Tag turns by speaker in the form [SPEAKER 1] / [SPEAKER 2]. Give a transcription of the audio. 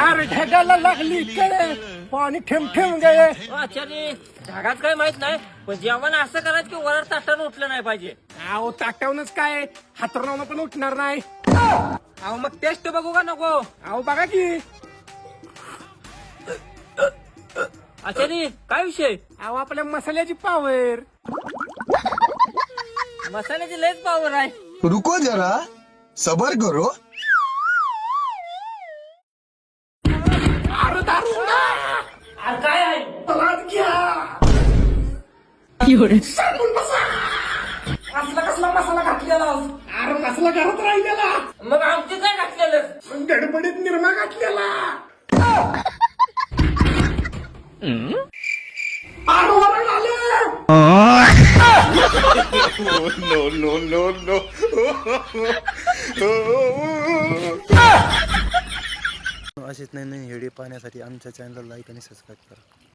[SPEAKER 1] अरे ढगाला लागली काय पाणी ठेम ठेम गए.
[SPEAKER 2] आचार्य ढगात काय माहित नाही पण जेवण असं करायचं की वर ताटानं उठलं नाही पाहिजे.
[SPEAKER 1] अहो ताटावूनच काय हातरावनं पण उठणार नाही.
[SPEAKER 2] अहो मग टेस्ट बघू का नको.
[SPEAKER 1] अहो बघा की.
[SPEAKER 2] आचार्य काय विषय.
[SPEAKER 1] अहो आपल्या मसाल्याची पावर.
[SPEAKER 2] मसाल्याची लयच पावर आहे.
[SPEAKER 3] रुको जरा सबर करो.
[SPEAKER 1] अरे दारू
[SPEAKER 2] अरे काय आहे.
[SPEAKER 1] तलात घ्या. सांगून बसा.
[SPEAKER 2] असला कसला मसाला घातलेला.
[SPEAKER 1] अरे मसाला घरात राहिलेला.
[SPEAKER 2] मग आमचे काय घातलेलं.
[SPEAKER 1] गडबडीत निरमा घातलेला. अरे वरण आलं.
[SPEAKER 4] असेच नवीन व्हिडिओ पाहण्यासाठी आमच्या चॅनलला लाईक आणि सबस्क्राईब करा.